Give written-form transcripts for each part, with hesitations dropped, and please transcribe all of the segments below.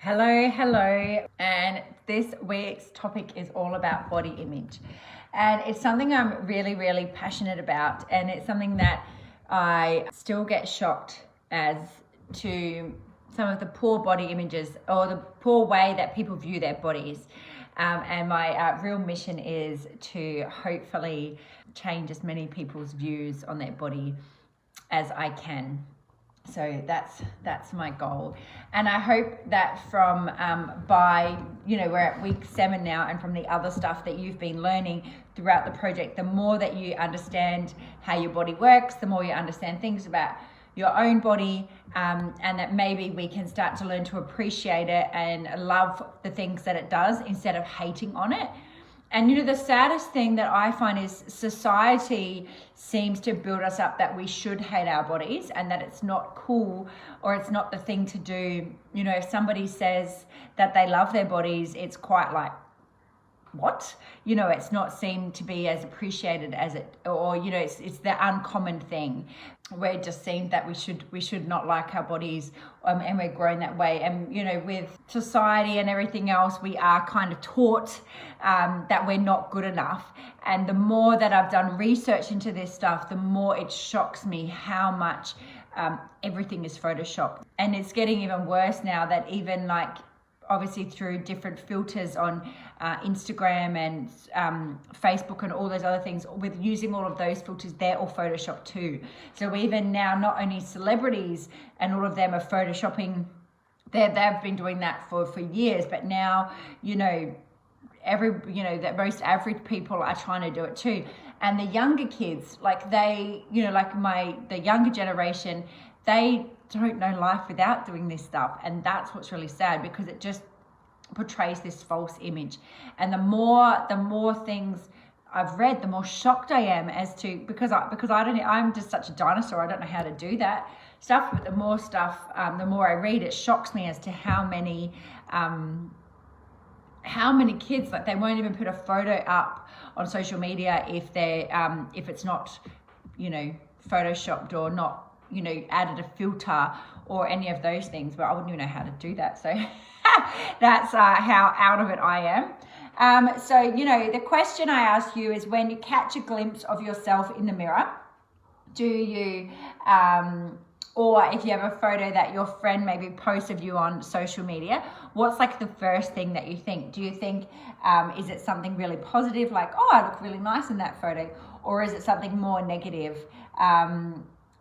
Hello, and this week's topic is all about body image, and it's something I'm really passionate about, and it's something that I still get shocked as to some of the poor body images or the poor way that people view their bodies. And my real mission is to hopefully change as many people's views on their body as I can. So that's my goal, and I hope that from by we're at week 7 now, and from the other stuff that you've been learning throughout the project, the more that you understand how your body works, the more you understand things about your own body, and that maybe we can start to learn to appreciate it and love the things that it does instead of hating on it. And the saddest thing that I find is society seems to build us up that we should hate our bodies and that it's not cool or it's not the thing to do. If somebody says that they love their bodies, it's quite like, what? It's not seen to be as appreciated as it, or it's the uncommon thing where it just seems that we should not like our bodies, and we're grown that way. And with society and everything else, we are kind of taught that we're not good enough. And the more that I've done research into this stuff, the more it shocks me how much everything is photoshopped. And it's getting even worse now that even obviously through different filters on Instagram and Facebook and all those other things, with using all of those filters, they're all photoshopped too. So even now, not only celebrities and all of them are photoshopping, they've been doing that for years, but now that most average people are trying to do it too. And the younger kids, the younger generation, they don't know life without doing this stuff, and that's what's really sad, because it just portrays this false image. And the more things I've read, the more shocked I am as to, because I'm just such a dinosaur, I don't know how to do that stuff. But the more I read, it shocks me as to how many kids, they won't even put a photo up on social media if it's not photoshopped or not added a filter or any of those things. But I wouldn't even know how to do that, so that's how out of it I am. So the question I ask you is, when you catch a glimpse of yourself in the mirror, do you or if you have a photo that your friend maybe posts of you on social media, what's the first thing that you think? Do you think, is it something really positive, like, oh, I look really nice in that photo? Or is it something more negative?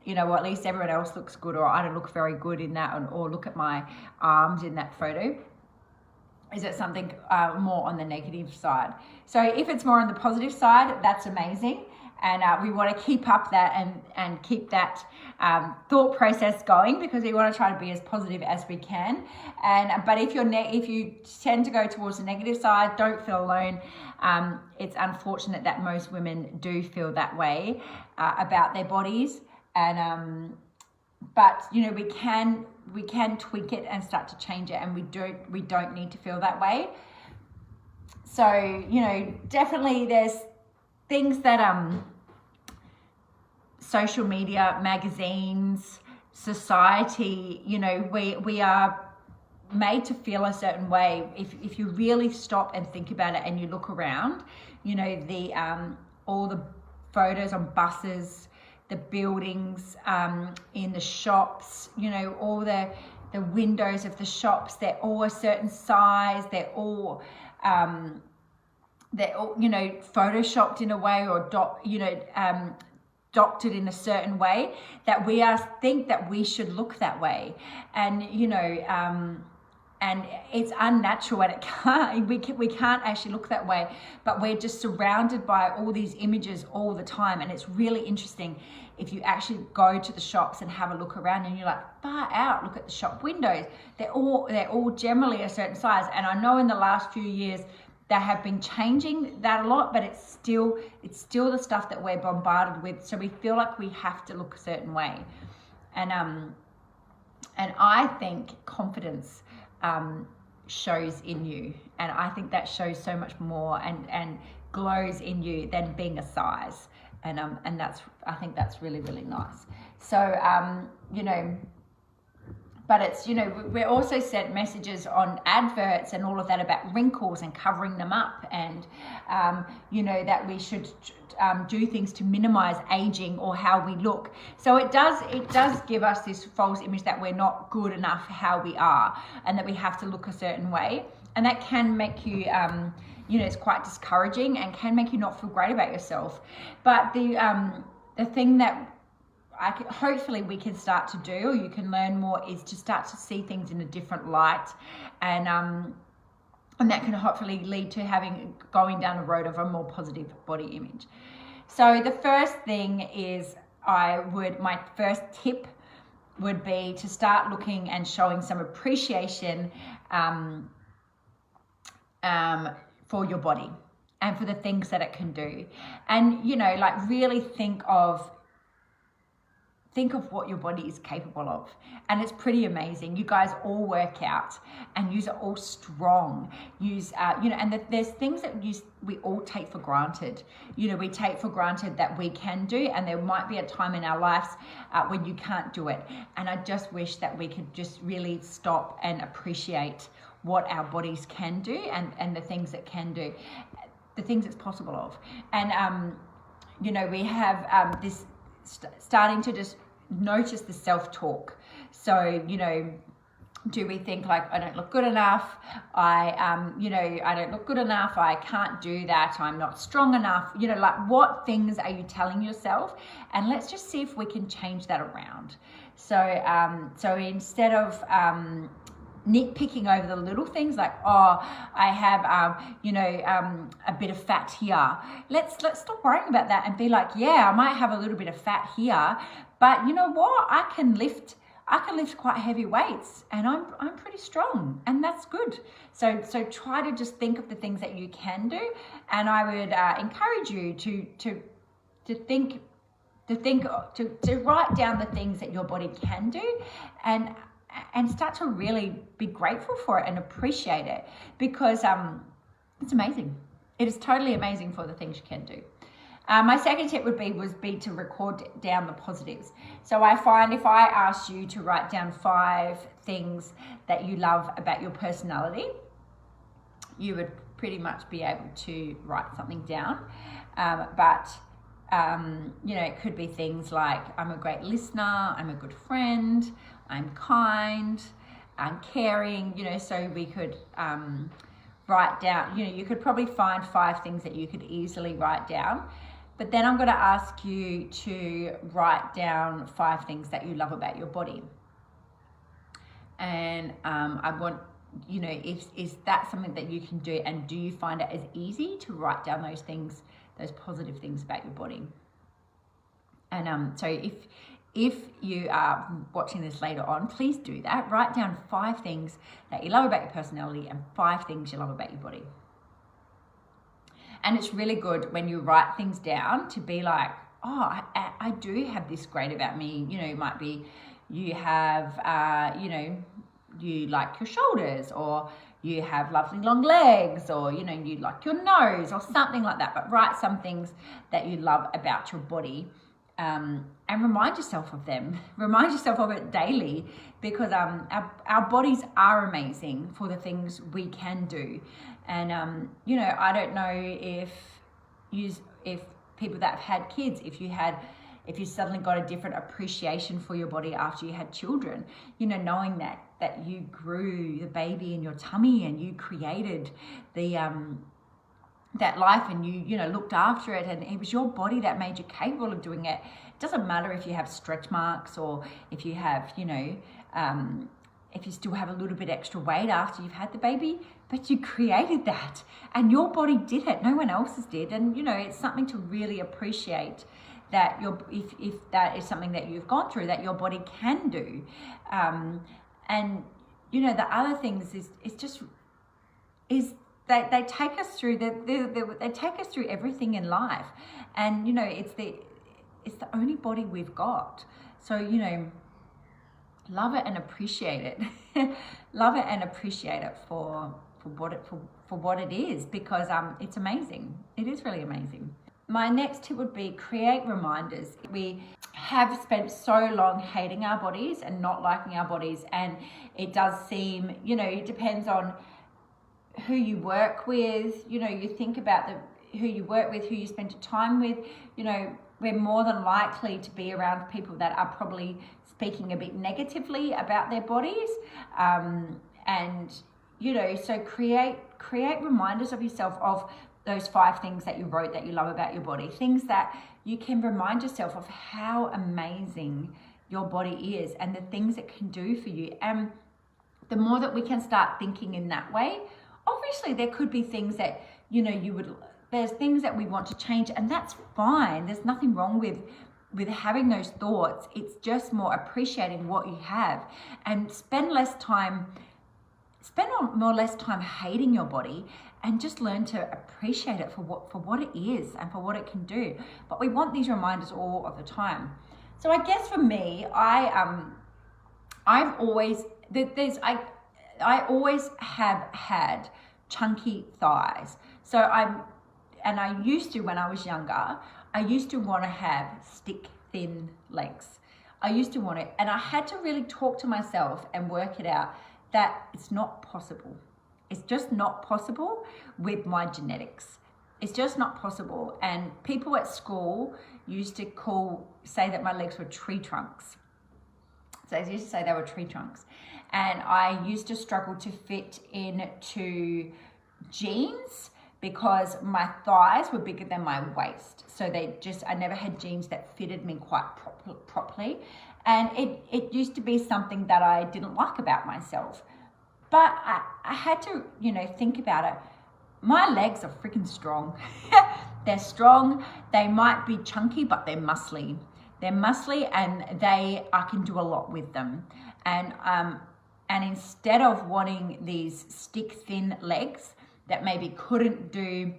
Well, at least everyone else looks good, or I don't look very good in that, or look at my arms in that photo. Is it something more on the negative side? So if it's more on the positive side, that's amazing. And we want to keep up that and keep that thought process going, because we want to try to be as positive as we can. But if you tend to go towards the negative side, don't feel alone. It's unfortunate that most women do feel that way about their bodies. And but we can tweak it and start to change it, and we don't need to feel that way. So definitely there's things that social media, magazines, society, we are made to feel a certain way. If you really stop and think about it and you look around, all the photos on buses, the buildings, in the shops, all the windows of the shops, they're all a certain size, they're all photoshopped in a way, or doctored in a certain way, that we think that we should look that way. And and it's unnatural, and we can't actually look that way, but we're just surrounded by all these images all the time. And it's really interesting if you actually go to the shops and have a look around, and you're like, far out, look at the shop windows, they're all generally a certain size. And I know in the last few years they have been changing that a lot, but it's still the stuff that we're bombarded with, so we feel like we have to look a certain way. And I think confidence shows in you, and I think that shows so much more and glows in you than being a size. And I think that's really, really nice. So But it's, you know, we're also sent messages on adverts and all of that about wrinkles and covering them up, and you know, that we should do things to minimize aging or how we look. So it does give us this false image that we're not good enough how we are, and that we have to look a certain way, and that can make you you know, it's quite discouraging and can make you not feel great about yourself. But the thing that hopefully we can start to do, or you can learn more, is to start to see things in a different light, and that can hopefully lead to going down the road of a more positive body image. So the first thing is, my first tip would be to start looking and showing some appreciation for your body and for the things that it can do. And, you know, like, really think of what your body is capable of. And it's pretty amazing. You guys all work out, and you are all strong. You know, and there's things that we all take for granted. You know, we take for granted that we can do, and there might be a time in our lives when you can't do it. And I just wish that we could just really stop and appreciate what our bodies can do, and the things it can do, the things it's possible of. And, you know, we have this starting to just notice the self-talk. So, you know, do we think like, I don't look good enough, you know, I don't look good enough, I can't do that, I'm not strong enough, you know, like, what things are you telling yourself? And let's just see if we can change that around. So instead of nitpicking over the little things, like, oh, I have you know, a bit of fat here, let's stop worrying about that and be like, yeah, I might have a little bit of fat here, but you know what, I can lift quite heavy weights, and I'm pretty strong, and that's good. So try to just think of the things that you can do, and I would encourage you to write down the things that your body can do, and start to really be grateful for it and appreciate it, because it's amazing. It is totally amazing for the things you can do. My second tip would be to record down the positives. So I find if I asked you to write down 5 things that you love about your personality, you would pretty much be able to write something down. But you know, it could be things like, I'm a great listener, I'm a good friend, I'm kind, I'm caring, you know. So we could write down, you know, you could probably find 5 things that you could easily write down. But then I'm going to ask you to write down 5 things that you love about your body. And I want, you know, is that something that you can do? And do you find it as easy to write down those things, those positive things about your body? And so if you are watching this later on, please do that. Write down 5 things that you love about your personality and 5 things you love about your body. And it's really good when you write things down to be like, oh, I do have this great about me. You know, it might be you have, you know, you like your shoulders, or you have lovely long legs, or, you know, you like your nose, or something like that. But write some things that you love about your body, and remind yourself of them. Remind yourself of it daily, because our bodies are amazing for the things we can do. And you know, I don't know if people that have had kids, if you suddenly got a different appreciation for your body after you had children, you know, knowing that you grew the baby in your tummy, and you created the that life, and you know, looked after it, and it was your body that made you capable of doing it. It doesn't matter if you have stretch marks, or if you have, you know, if you still have a little bit extra weight after you've had the baby, but you created that, and your body did it. No one else's did. And, you know, it's something to really appreciate, that if that is something that you've gone through, that your body can do. And, you know, the other things is they take us through they take us through everything in life. And, you know, it's the only body we've got. So, you know, love it and appreciate it. Love it and appreciate it for what it is, because it's amazing. It is really amazing. My next tip would be create reminders. have spent so long hating our bodies and not liking our bodies. And it does seem, it depends on who you work with. You think about who you work with, who you spend your time with. We're more than likely to be around people that are probably speaking a bit negatively about their bodies. So create reminders of yourself of those 5 things that you wrote that you love about your body, things that you can remind yourself of how amazing your body is and the things it can do for you. And the more that we can start thinking in that way, obviously there could be things that, there's things that we want to change, and that's fine. There's nothing wrong with having those thoughts. It's just more appreciating what you have, and spend more or less time hating your body, and just learn to appreciate it for what it is and for what it can do. But we want these reminders all of the time. So I guess for me, I always have had chunky thighs. So I used to, when I was younger, I used to want to have stick thin legs. I used to want it, and I had to really talk to myself and work it out that it's not possible. It's just not possible with my genetics. It's just not possible. And people at school used to say that my legs were tree trunks. So they used to say they were tree trunks. And I used to struggle to fit into jeans because my thighs were bigger than my waist. So I never had jeans that fitted me quite properly. And it used to be something that I didn't like about myself. But I had to, think about it. My legs are freaking strong. They're strong. They might be chunky, but they're muscly. They're muscly, and I can do a lot with them. And instead of wanting these stick thin legs that maybe couldn't do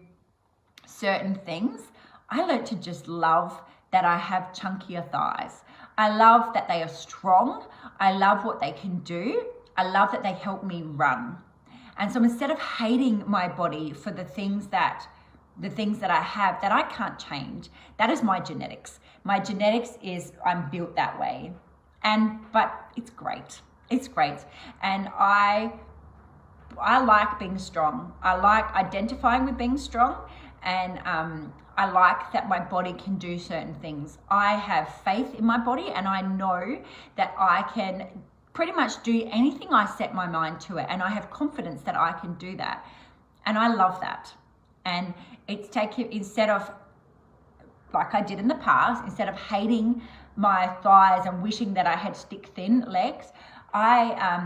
certain things, I learned to just love that I have chunkier thighs. I love that they are strong. I love what they can do. I love that they help me run. And so instead of hating my body for the things that I have that I can't change, that is my genetics. My genetics is I'm built that way. But it's great. It's great. And I like being strong. I like identifying with being strong, and I like that my body can do certain things. I have faith in my body, and I know that I can pretty much do anything I set my mind to it, and I have confidence that I can do that, and I love that. And it's instead of, like I did in the past, instead of hating my thighs and wishing that I had stick thin legs, I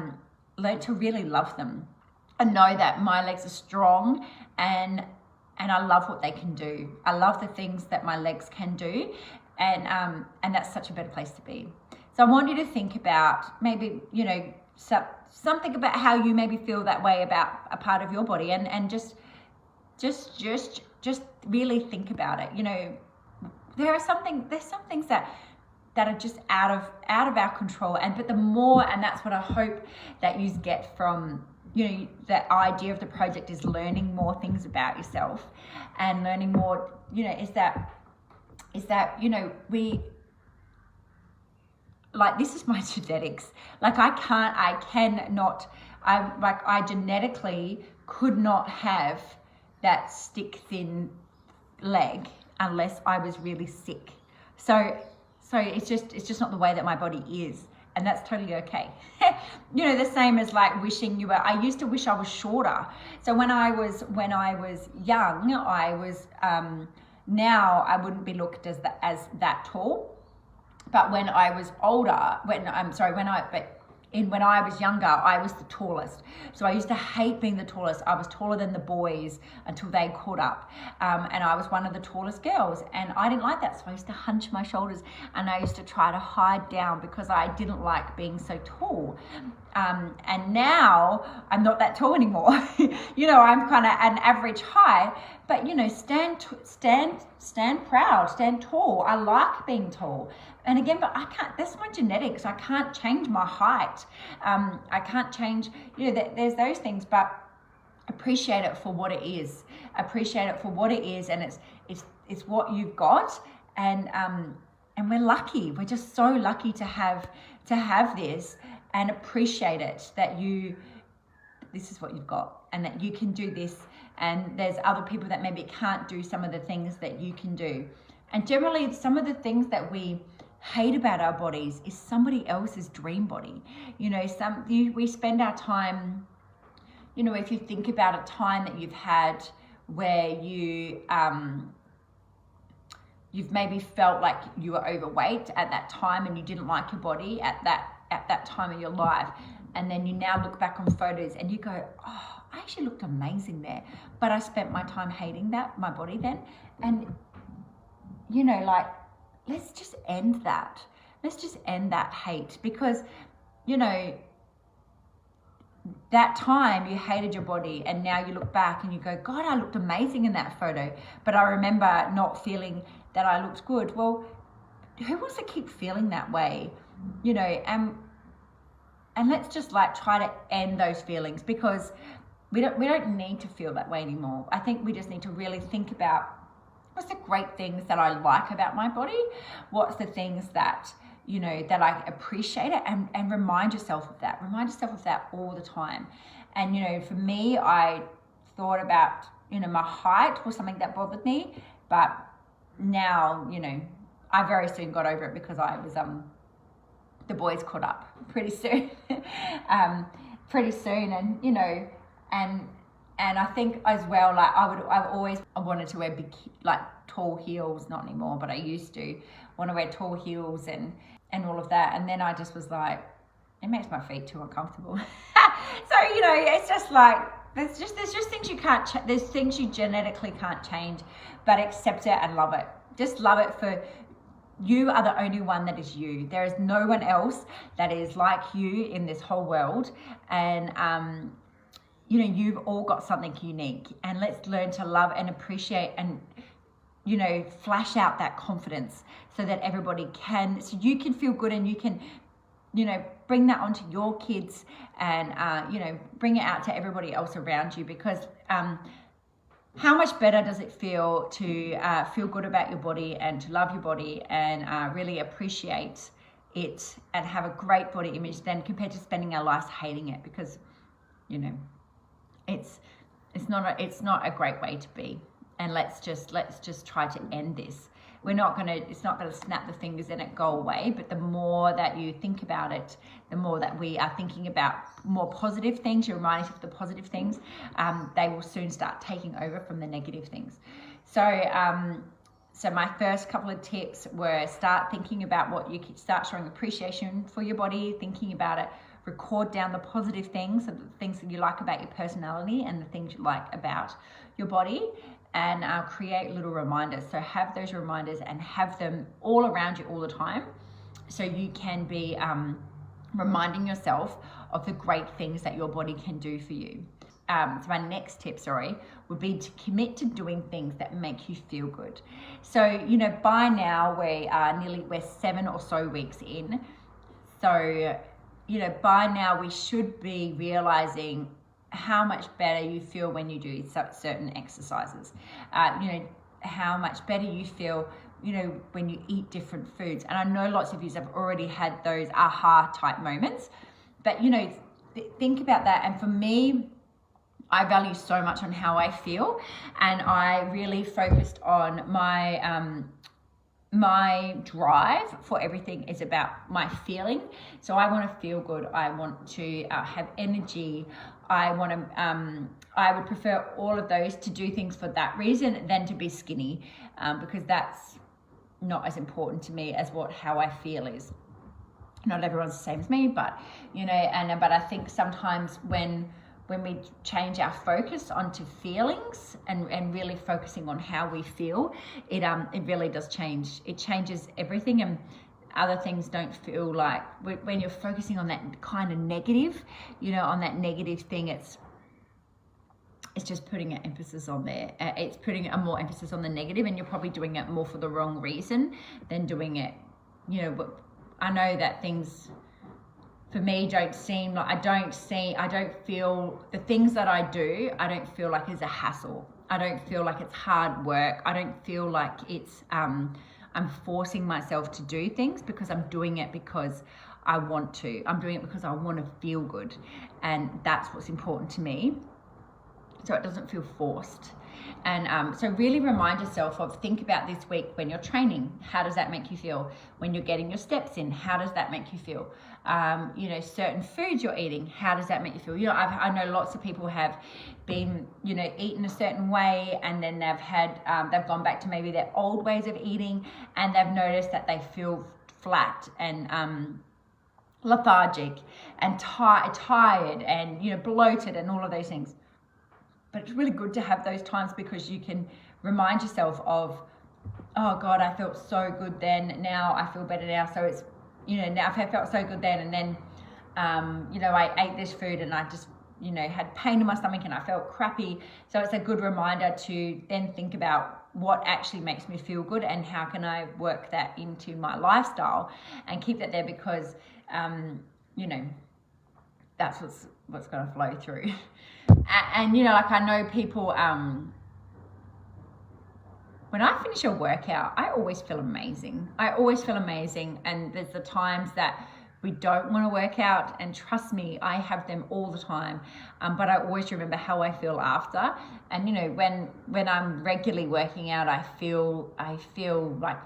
learned to really love them and know that my legs are strong, and I love what they can do. I love the things that my legs can do, and that's such a better place to be. So I want you to think about maybe, something about how you maybe feel that way about a part of your body, and just really think about it. There's some things that are just out of our control, but the more, and that's what I hope that you get from, the idea of the project is learning more things about yourself, and learning more, is that we, like, this is my genetics. Like, I genetically could not have that stick thin leg unless I was really sick. So it's just not the way that my body is, and that's totally okay. The same as like wishing I used to wish I was shorter. So when I was young, I was now I wouldn't be looked as that tall. But when I was older, when I was younger, I was the tallest. So I used to hate being the tallest. I was taller than the boys until they caught up. And I was one of the tallest girls, and I didn't like that. So I used to hunch my shoulders, and I used to try to hide down because I didn't like being so tall. And now I'm not that tall anymore. I'm kind of an average height, but stand proud, stand tall. I like being tall. And again, but I can't, that's my genetics. I can't change my height. I can't change, there's those things, but appreciate it for what it is. Appreciate it for what it is. And it's what you've got. And And we're lucky. We're just so lucky to have this and appreciate it, that this is what you've got, and that you can do this, and there's other people that maybe can't do some of the things that you can do. And generally, some of the things that we hate about our bodies is somebody else's dream body. You know, we spend our time, you know, if you think about a time that you've had where you've maybe felt like you were overweight at that time and you didn't like your body at that time of your life, and then you now look back on photos and you go, oh, I actually looked amazing there, but I spent my time hating my body then. And you know, like, let's just end that. Let's just end that hate, because, you know, that time you hated your body and now you look back and you go, God, I looked amazing in that photo, but I remember not feeling that I looked good. Well, who wants to keep feeling that way? You know, and let's just like try to end those feelings, because we don't need to feel that way anymore. I think we just need to really think about, what's the great things that I like about my body? What's the things that, you know, that I appreciate it, and remind yourself of that. Remind yourself of that all the time. And, you know, for me, I thought about, you know, my height was something that bothered me, but now, you know, I very soon got over it, because I was, the boys caught up pretty soon, and, you know, and I think as well, like I wanted to wear big, like tall heels, not anymore, but I used to want to wear tall heels and all of that. And then I just was like, it makes my feet too uncomfortable. So, you know, it's just like, there's just things you can't, there's things you genetically can't change, but accept it and love it. Just love it, for you are the only one that is you. There is no one else that is like you in this whole world. And, you know, you've all got something unique, and let's learn to love and appreciate and, you know, flash out that confidence, so that everybody can, so you can feel good, and you can, you know, bring that onto your kids, and, you know, bring it out to everybody else around you. Because how much better does it feel to feel good about your body, and to love your body, and really appreciate it, and have a great body image, than compared to spending our lives hating it? Because, you know, it's not a great way to be. And let's just try to end this. It's not gonna snap the fingers and it go away, but the more that you think about it, the more that we are thinking about more positive things, you're reminding yourself of the positive things, they will soon start taking over from the negative things. So my first couple of tips were, start thinking about what you can, start showing appreciation for your body, thinking about it, record down the positive things, the things that you like about your personality and the things you like about your body, and create little reminders. So have those reminders and have them all around you all the time, so you can be reminding yourself of the great things that your body can do for you. So my next tip, would be to commit to doing things that make you feel good. So, you know, by now we're 7 or so weeks in. So, you know, by now we should be realizing how much better you feel when you do certain exercises. You know, how much better you feel, you know, when you eat different foods. And I know lots of you have already had those aha type moments, but, you know, think about that. And for me, I value so much on how I feel, and I really focused on my drive for everything is about my feeling. So I want to feel good. I want to have energy. I would prefer all of those to do things for that reason than to be skinny, because that's not as important to me as how I feel is. Not everyone's the same as me, but, you know, but I think sometimes when we change our focus onto feelings and really focusing on how we feel, it really does change. It changes everything, and other things don't feel like, when you're focusing on that kind of negative, you know, on that negative thing, it's just putting an emphasis on there. It's putting a more emphasis on the negative, and you're probably doing it more for the wrong reason than doing it, you know. But I know that things, for me, don't seem like, I don't feel the things that I do, I don't feel like it's a hassle. I don't feel like it's hard work. I don't feel like it's, I'm forcing myself to do things because I'm doing it because I want to. I'm doing it because I want to feel good. And that's what's important to me. So it doesn't feel forced. And so really remind yourself of, think about this week when you're training, how does that make you feel? When you're getting your steps in, how does that make you feel? Certain foods you're eating, how does that make you feel? I know lots of people have been, eaten a certain way, and then they've gone back to maybe their old ways of eating, and they've noticed that they feel flat and lethargic and tired and, bloated and all of those things. But it's really good to have those times because you can remind yourself of, oh God, I felt so good then. Now I feel better now. So it's, now I felt so good then. And then, I ate this food and I just, had pain in my stomach and I felt crappy. So it's a good reminder to then think about what actually makes me feel good and how can I work that into my lifestyle and keep that there because, that's what's going to flow through. And I know people, when I finish a workout, I always feel amazing. And there's the times that we don't want to work out, and trust me, I have them all the time. But I always remember how I feel after. And when I'm regularly working out, I feel like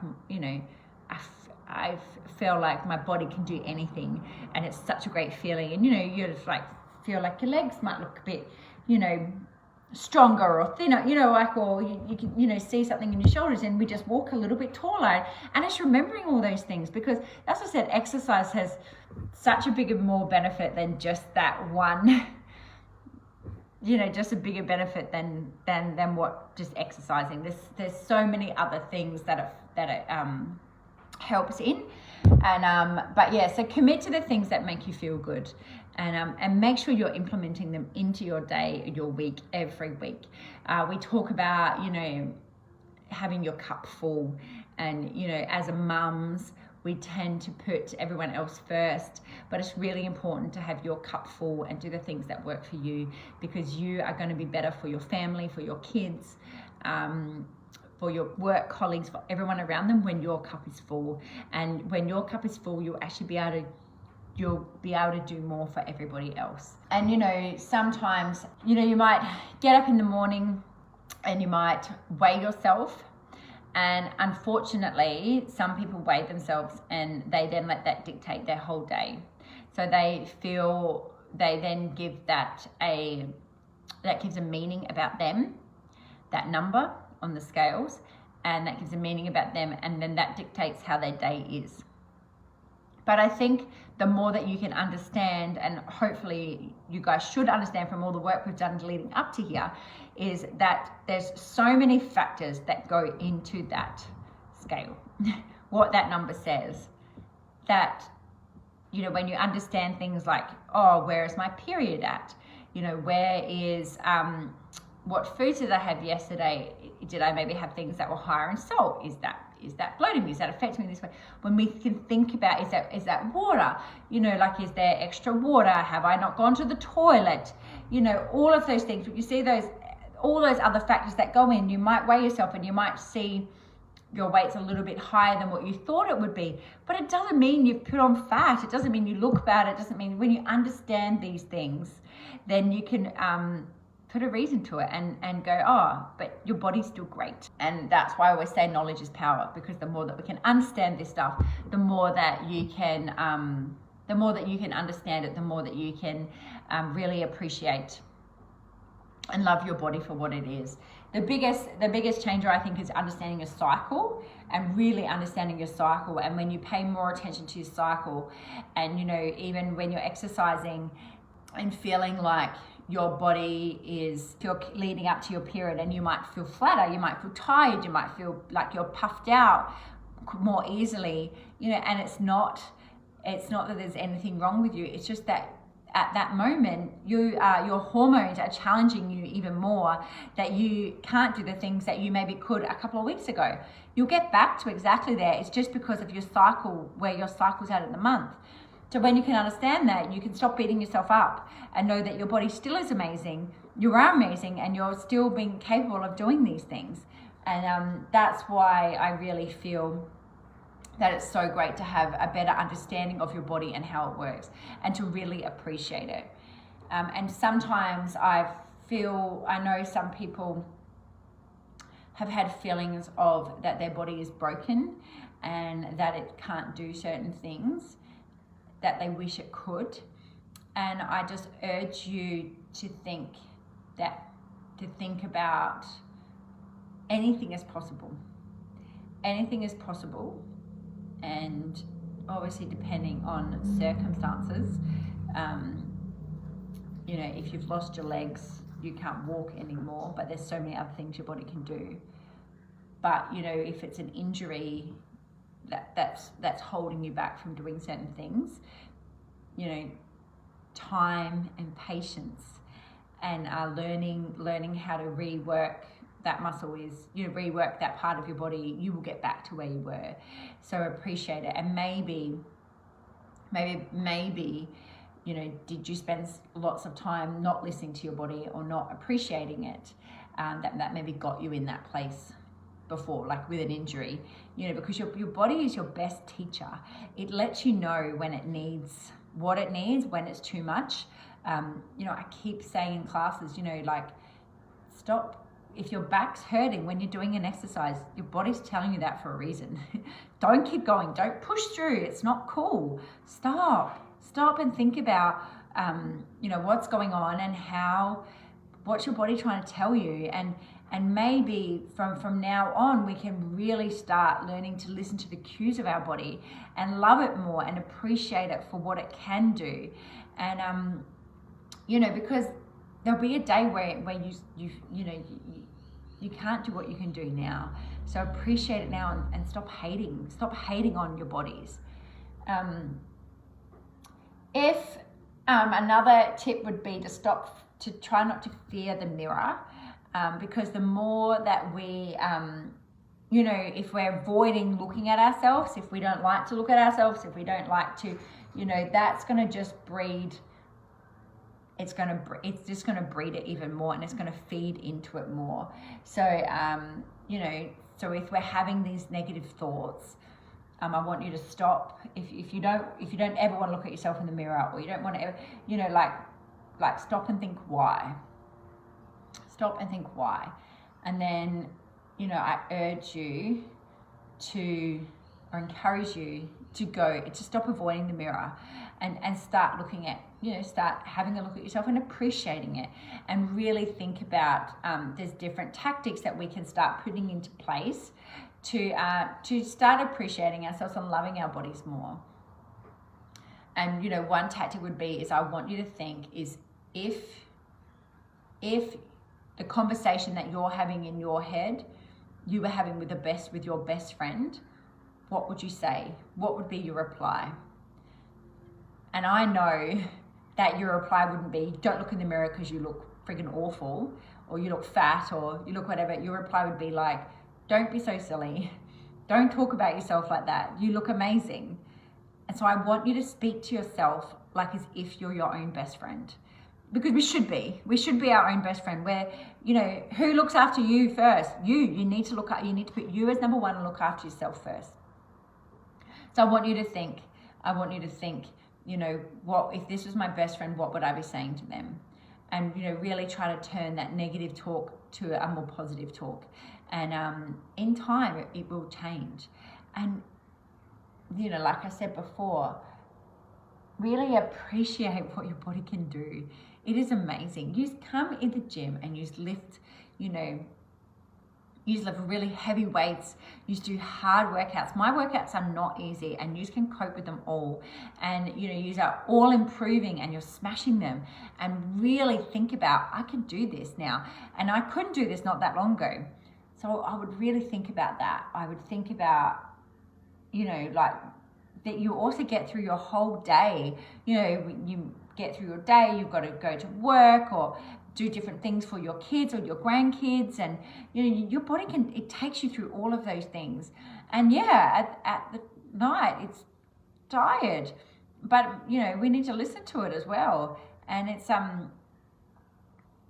I feel like my body can do anything, and it's such a great feeling. And you just feel like your legs might look a bit stronger or thinner, or you can see something in your shoulders, and we just walk a little bit taller. And it's remembering all those things, because as I said, exercise has such a bigger, more benefit than just that one just a bigger benefit than what just exercising. There's so many other things that it helps in. And so commit to the things that make you feel good, and make sure you're implementing them into your day, your week, every week. We talk about having your cup full, and as a mums, we tend to put everyone else first, but it's really important to have your cup full and do the things that work for you, because you are going to be better for your family, for your kids, for your work colleagues, for everyone around them when your cup is full. And when your cup is full, you'll actually be able to do more for everybody else. And sometimes you might get up in the morning and you might weigh yourself, and unfortunately some people weigh themselves and they then let that dictate their whole day. So they then give that gives a meaning about them, that number on the scales, and that gives a meaning about them, and then that dictates how their day is. But I think the more that you can understand, and hopefully you guys should understand from all the work we've done leading up to here, is that there's so many factors that go into that scale. What that number says, that when you understand things like, oh, where is my period at? Where is what foods did I have yesterday? Did I maybe have things that were higher in salt? Is that bloating me? Is that affecting me this way? When we can think about, is that water? Is there extra water? Have I not gone to the toilet? All of those things. But you see all those other factors that go in. You might weigh yourself and you might see your weight's a little bit higher than what you thought it would be. But it doesn't mean you've put on fat. It doesn't mean you look bad. It doesn't mean, when you understand these things, then you can put a reason to it and go, oh, but your body's still great. And that's why I always say knowledge is power, because the more that we can understand this stuff, the more that you can understand it, the more that you can really appreciate and love your body for what it is. The biggest changer, I think, is understanding your cycle, and really understanding your cycle. And when you pay more attention to your cycle, and even when you're exercising and feeling like your body is, if you're leading up to your period and you might feel flatter, you might feel tired, you might feel like you're puffed out more easily, and it's not that there's anything wrong with you. It's just that at that moment, your hormones are challenging you even more, that you can't do the things that you maybe could a couple of weeks ago. You'll get back to exactly there. It's just because of your cycle, where your cycle's at in the month. So when you can understand that, you can stop beating yourself up and know that your body still is amazing, you are amazing, and you're still being capable of doing these things. And that's why I really feel that it's so great to have a better understanding of your body and how it works, and to really appreciate it. And sometimes I know some people have had feelings of that their body is broken and that it can't do certain things that they wish it could. And I just urge you to think about anything is possible. Anything is possible. And obviously depending on circumstances, if you've lost your legs, you can't walk anymore, but there's so many other things your body can do. But if it's an injury that's holding you back from doing certain things, time and patience and learning how to rework that muscle is, rework that part of your body, you will get back to where you were. So appreciate it. And maybe, did you spend lots of time not listening to your body or not appreciating it? That maybe got you in that place before, like with an injury, because your body is your best teacher. It lets you know when it needs, what it needs, when it's too much. I keep saying in classes, stop. If your back's hurting when you're doing an exercise, your body's telling you that for a reason. Don't keep going. Don't push through. It's not cool. Stop and think about, what's going on and what's your body trying to tell you. And maybe from now on, we can really start learning to listen to the cues of our body and love it more and appreciate it for what it can do. And, because there'll be a day where you can't do what you can do now. So appreciate it now and stop hating on your bodies. If another tip would be to try not to fear the mirror, because the more that we, if we're avoiding looking at ourselves, if we don't like to look at ourselves, if we don't like to, that's going to just breed. It's just going to breed it even more, and it's going to feed into it more. So, so if we're having these negative thoughts, I want you to stop. If you don't ever want to look at yourself in the mirror, or you don't want to ever, like stop and think why. Stop and think why. And then, I urge you or encourage you to stop avoiding the mirror and start looking at, start having a look at yourself and appreciating it, and really think about, there's different tactics that we can start putting into place to start appreciating ourselves and loving our bodies more. And, one tactic would be, is I want you to think is if the conversation that you're having in your head, you were having with your best friend, what would you say? What would be your reply? And I know that your reply wouldn't be, don't look in the mirror because you look friggin' awful, or you look fat, or you look whatever. Your reply would be like, don't be so silly. Don't talk about yourself like that. You look amazing. And so I want you to speak to yourself like as if you're your own best friend. Because we should be our own best friend, where, who looks after you first? You need to put you as number one and look after yourself first. So I want you to think, what if this was my best friend, what would I be saying to them? And, really try to turn that negative talk to a more positive talk. And in time, it will change. And, like I said before, really appreciate what your body can do. It is amazing. You come in the gym and you lift, you lift really heavy weights. You do hard workouts. My workouts are not easy, and you can cope with them all. And you are all improving, and you're smashing them. And really think about, I can do this now, and I couldn't do this not that long ago. So I would really think about that. I would think about, that you also get through your whole day. You get through your day, you've got to go to work or do different things for your kids or your grandkids, and your body it takes you through all of those things. And at the night it's tired, but we need to listen to it as well. And it's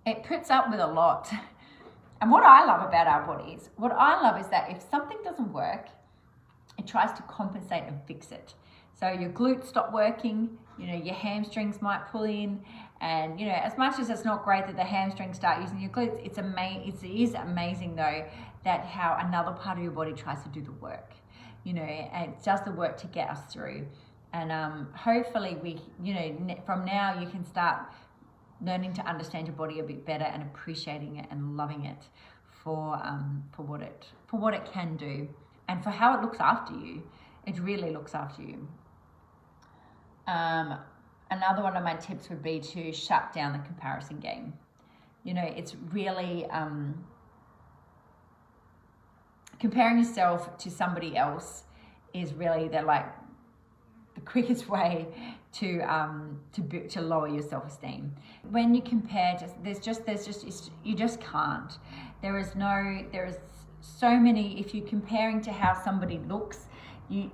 it puts up with a lot. And what I love about our bodies, what I love is that if something doesn't work, it tries to compensate and fix it. So your glutes stop working, your hamstrings might pull in, and as much as it's not great that the hamstrings start using your glutes, it is amazing though that how another part of your body tries to do the work, and it does the work to get us through. And hopefully we, from now you can start learning to understand your body a bit better and appreciating it and loving it for what it can do and for how it looks after you. It really looks after you. Another one of my tips would be to shut down the comparison game. It's really comparing yourself to somebody else is really the quickest way to lower your self-esteem. When you compare, you just can't. There is so many. If you're comparing to how somebody looks, nobody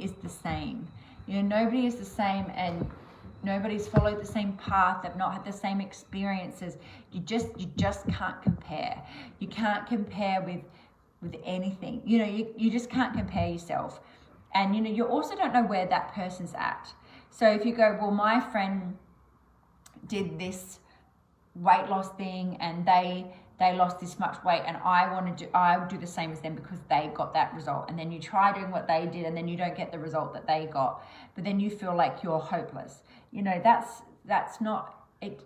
is the same. Nobody is the same, and nobody's followed the same path. They've not had the same experiences. You just can't compare. You can't compare with anything. You just can't compare yourself. And you also don't know where that person's at. So if you go, well, my friend did this weight loss thing and they lost this much weight, and I'll do the same as them because they got that result. And then you try doing what they did and then you don't get the result that they got, but then you feel like you're hopeless. That's not it.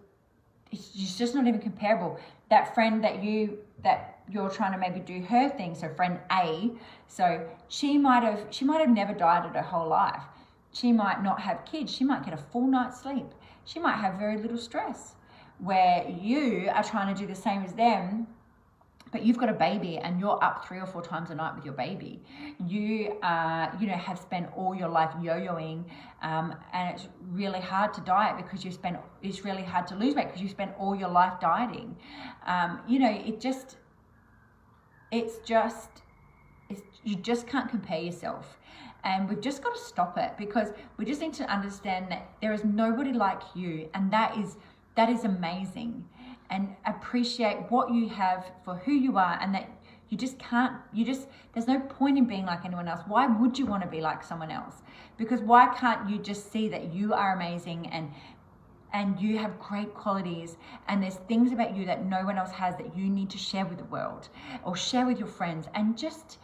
It's just not even comparable. That friend that you're trying to maybe do her thing, so friend A, so she might have never dieted her whole life. She might not have kids. She might get a full night's sleep. She might have very little stress. Where you are trying to do the same as them, but you've got a baby and you're up 3 or 4 times a night with your baby. You have spent all your life yo-yoing, and it's really hard to diet because it's really hard to lose weight because you spent all your life dieting. You just can't compare yourself. And we've just got to stop it, because we just need to understand that there is nobody like you, and that is amazing. And appreciate what you have for who you are, and that there's no point in being like anyone else. Why would you want to be like someone else? Because why can't you just see that you are amazing and you have great qualities, and there's things about you that no one else has that you need to share with the world or share with your friends, and just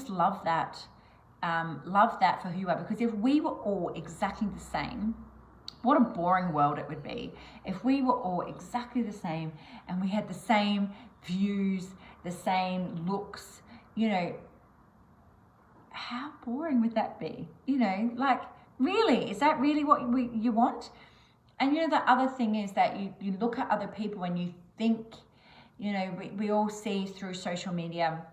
love that. Love that for who you are. Because if we were all exactly the same, what a boring world it would be. If we were all exactly the same and we had the same views, the same looks, how boring would that be? Really, is that really what you want? And the other thing is that you look at other people and you think, we all see through social media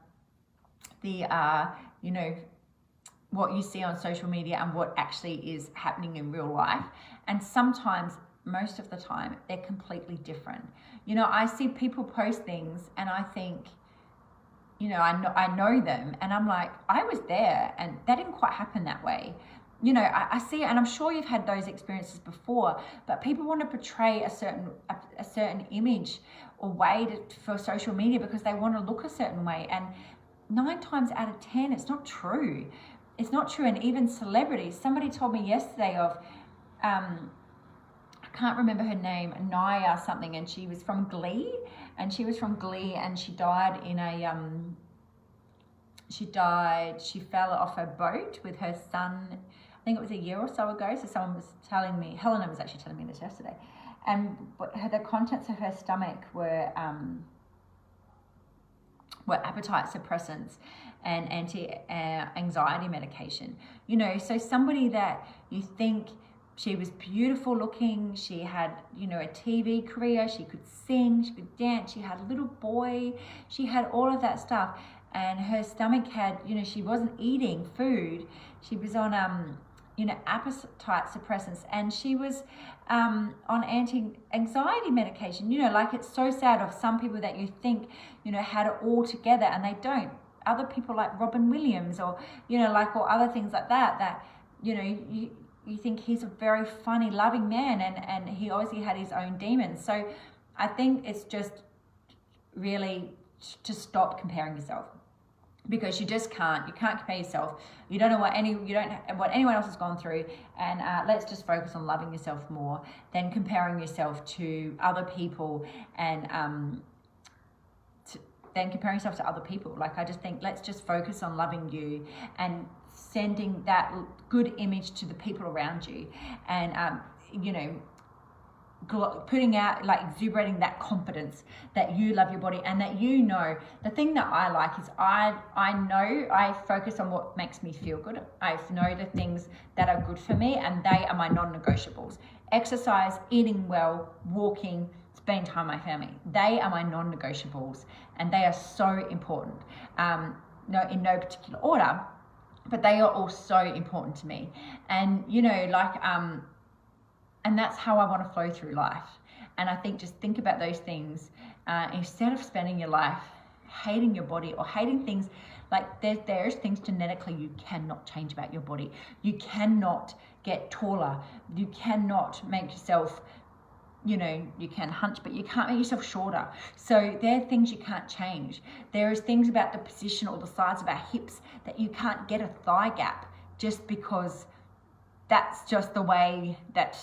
what you see on social media and what actually is happening in real life. And sometimes, most of the time, they're completely different. I see people post things and I think, I know them, and I'm like, I was there and that didn't quite happen that way. I see it, and I'm sure you've had those experiences before, but people want to portray a certain image or way for social media because they want to look a certain way. And 9 times out of 10, it's not true. It's not true. And even celebrities, somebody told me yesterday of, I can't remember her name, Naya something, and she was from Glee, and she died in she fell off a boat with her son, I think it was a year or so ago. So someone was telling me, Helena was actually telling me this yesterday, and the contents of her stomach were appetite suppressants and anti-anxiety medication. So somebody that you think, she was beautiful looking, she had, a TV career, she could sing, she could dance, she had a little boy, she had all of that stuff, and her stomach had, she wasn't eating food, she was on appetite suppressants, and she was on anti-anxiety medication. It's so sad of some people that you think, had it all together, and they don't. Other people like Robin Williams or other things like that you think he's a very funny, loving man, and he obviously had his own demons. So I think it's just really to stop comparing yourself, because you just can't. You can't compare yourself. You don't know what anyone else has gone through, and let's just focus on loving yourself more than comparing yourself to other people, and then comparing yourself to other people. Like, I just think let's just focus on loving you and sending that good image to the people around you, and putting out, like, exuberating that confidence that you love your body, and that the thing that I like is I know I focus on what makes me feel good. I know the things that are good for me, and they are my non-negotiables. Exercise, eating well, walking, spending time with my family. They are my non-negotiables, and they are so important. In no particular order, but they are all so important to me. And and that's how I want to flow through life. And I think just think about those things instead of spending your life hating your body or hating things. Like, there's things genetically you cannot change about your body. You cannot get taller. You cannot make yourself, you can hunch, but you can't make yourself shorter. So there are things you can't change. There is things about the position or the size of our hips that you can't get a thigh gap just because that's just the way that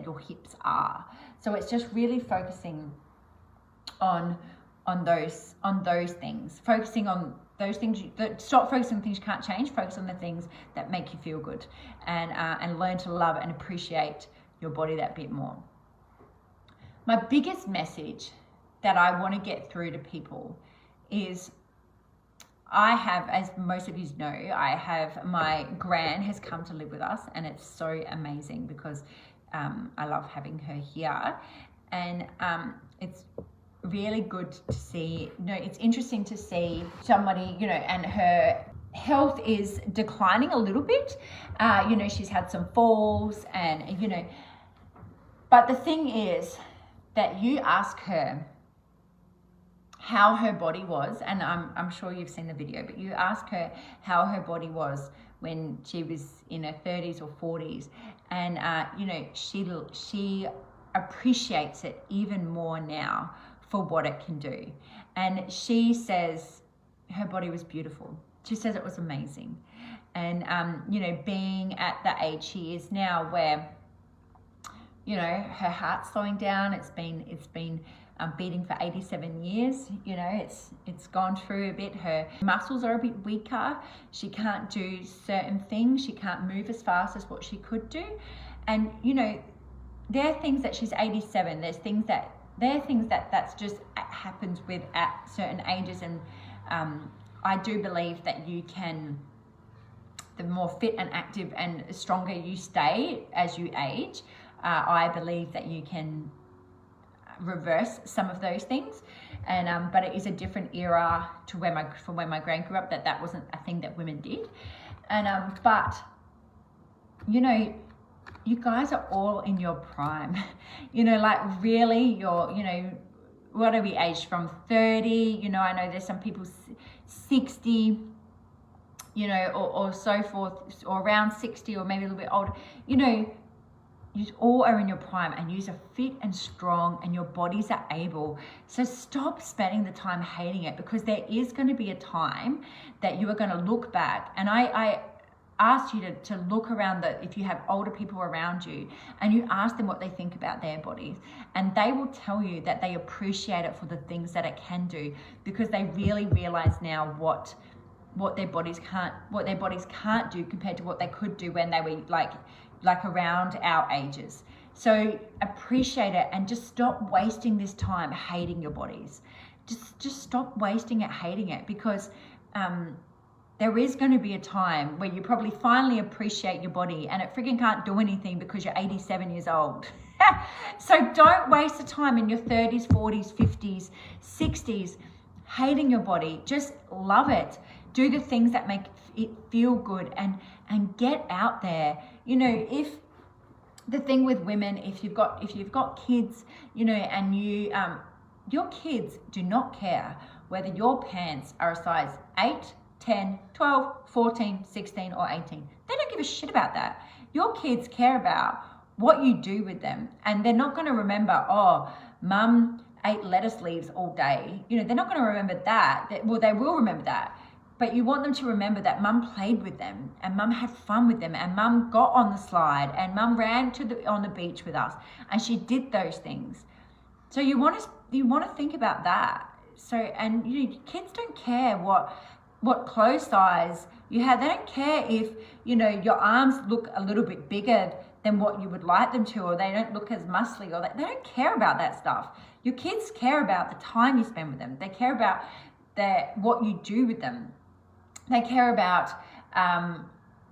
your hips are. So it's just really focusing on those things. Focusing on those things. Stop focusing on things you can't change. Focus on the things that make you feel good, and learn to love and appreciate your body that bit more. My biggest message that I want to get through to people is, I have, as most of you know, my gran has come to live with us, and it's so amazing because I love having her here, and it's really good to see. It's interesting to see somebody, and her health is declining a little bit. She's had some falls, and but the thing is that you ask her how her body was, and I'm sure you've seen the video, but you ask her how her body was when she was in her 30s or 40s, and she appreciates it even more now for what it can do. And she says her body was beautiful. She says it was amazing. And being at the age she is now, where her heart's slowing down, it's been beating for 87 years. It's gone through a bit. Her muscles are a bit weaker. She can't do certain things. She can't move as fast as what she could do. And there are things that she's 87. There are things that just happens with at certain ages. And I do believe that the more fit and active and stronger you stay as you age, I believe that you can reverse some of those things. And but it is a different era to from when my gran grew up, that wasn't a thing that women did. And but you guys are all in your prime. Like, really, you're what are we aged from? 30, I know there's some people 60, or so forth, or around 60, or maybe a little bit older. You all are in your prime, and you are fit and strong, and your bodies are able. So stop spending the time hating it, because there is going to be a time that you are going to look back. And I ask you to look around, if you have older people around you, and you ask them what they think about their bodies, and they will tell you that they appreciate it for the things that it can do, because they really realize now what their bodies can't do compared to what they could do when they were like around our ages. So appreciate it, and just stop wasting this time hating your bodies. Just stop wasting it, hating it, because there is going to be a time where you probably finally appreciate your body, and it freaking can't do anything because you're 87 years old. So don't waste the time in your 30s, 40s, 50s, 60s hating your body. Just love it. Do the things that make it feel good, and get out there. If the thing with women, if you've got kids, and your kids do not care whether your pants are a size 8, 10, 12, 14, 16, or 18. They don't give a shit about that. Your kids care about what you do with them. And they're not going to remember, oh, mum ate lettuce leaves all day. You know, they're not going to remember that. Well, they will remember that. But you want them to remember that mum played with them and mum had fun with them and mum got on the slide and mum ran on the beach with us and she did those things. So you want to think about that. So, and you know, kids don't care what clothes size you have. They don't care if, you know, your arms look a little bit bigger than what you would like them to, or they don't look as muscly, or they don't care about that stuff. Your kids care about the time you spend with them. They care about what you do with them. They care about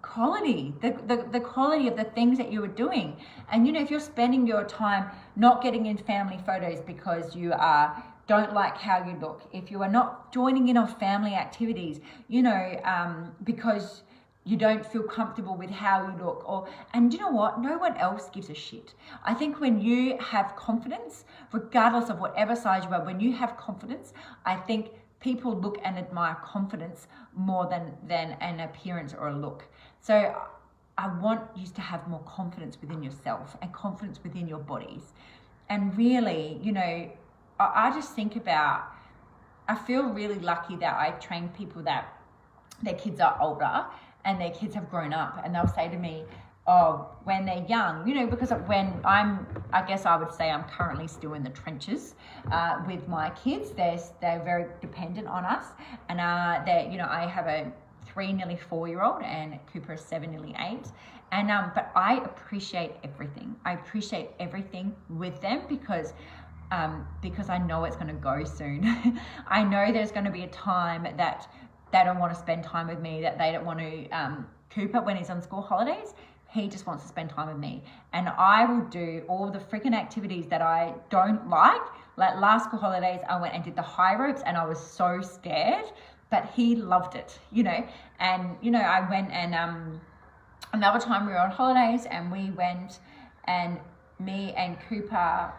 quality, the quality of the things that you are doing. And, you know, if you're spending your time not getting in family photos because you don't like how you look, if you are not joining in on family activities, you know, because you don't feel comfortable with how you look, and you know what? No one else gives a shit. I think when you have confidence, regardless of whatever size you are, when you have confidence, I think people look and admire confidence more than an appearance or a look. So I want you to have more confidence within yourself and confidence within your bodies. And really, you know, I just think about, I feel really lucky that I train people that their kids are older and their kids have grown up, and they'll say to me, oh, when they're young, you know, because I guess I would say I'm currently still in the trenches with my kids. They're very dependent on us, and you know, I have a 3, nearly 4-year-old, and Cooper is 7, nearly 8. And but I appreciate everything. I appreciate everything with them because I know it's going to go soon. I know there's going to be a time that they don't want to spend time with me, that they don't want to, Cooper, when he's on school holidays, he just wants to spend time with me. And I will do all the freaking activities that I don't like. Like last school holidays, I went and did the high ropes and I was so scared, but he loved it, you know. And, you know, I went and another time we were on holidays and we went, and me and Cooper,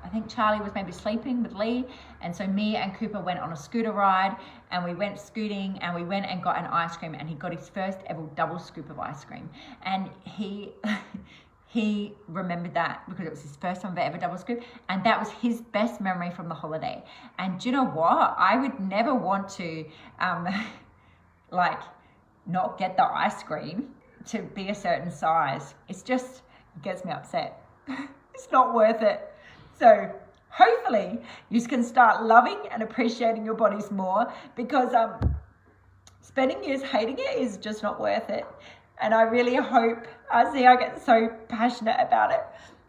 I think Charlie was maybe sleeping with Lee, and so me and Cooper went on a scooter ride, and we went scooting, and we went and got an ice cream, and he got his first ever double scoop of ice cream, and he remembered that because it was his first time ever double scoop, and that was his best memory from the holiday. And do you know what? I would never want to like not get the ice cream to be a certain size. It gets me upset. It's not worth it. So hopefully you can start loving and appreciating your bodies more, because spending years hating it is just not worth it. And I really hope, I get so passionate about it.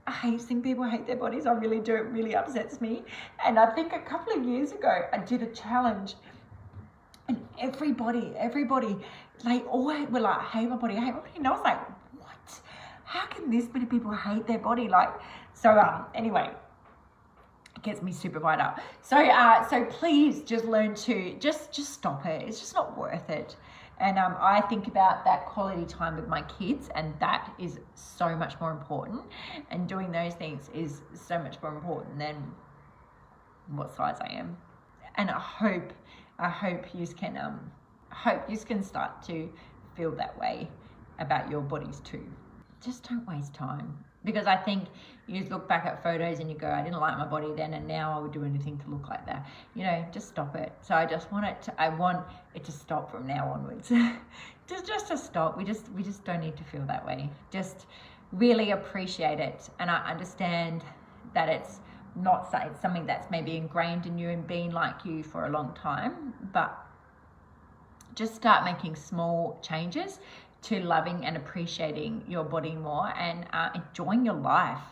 I hate seeing people hate their bodies. I really do. It really upsets me. And I think a couple of years ago, I did a challenge, and everybody, they all were like, I hate my body. And I was like, what? How can this many people hate their body? Like, so anyway, it gets me super fired up. So please just learn to just stop it. It's just not worth it. And I think about that quality time with my kids, and that is so much more important. And doing those things is so much more important than what size I am. And I hope you can start to feel that way about your bodies too. Just don't waste time. Because I think you look back at photos and you go, I didn't like my body then, and now I would do anything to look like that. You know, just stop it. So I want it to stop from now onwards. just to stop. We just don't need to feel that way. Just really appreciate it. And I understand that it's something that's maybe ingrained in you and been like you for a long time, but just start making small changes to loving and appreciating your body more, and enjoying your life.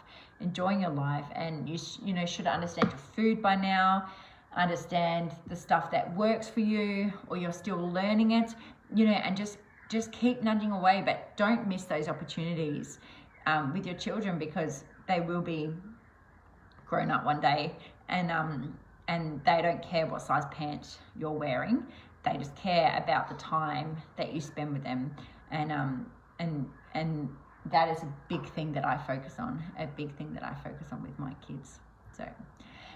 And you should understand your food by now, understand the stuff that works for you, or you're still learning it, and just keep nudging away, but don't miss those opportunities with your children, because they will be grown up one day, and they don't care what size pants you're wearing. They just care about the time that you spend with them. And that is a big thing that I focus on, with my kids.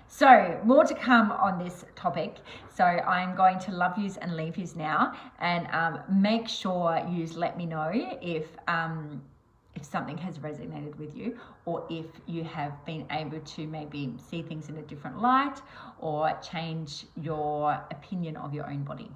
So more to come on this topic. So I'm going to love yous and leave yous now, and make sure yous let me know if if something has resonated with you, or if you have been able to maybe see things in a different light or change your opinion of your own body.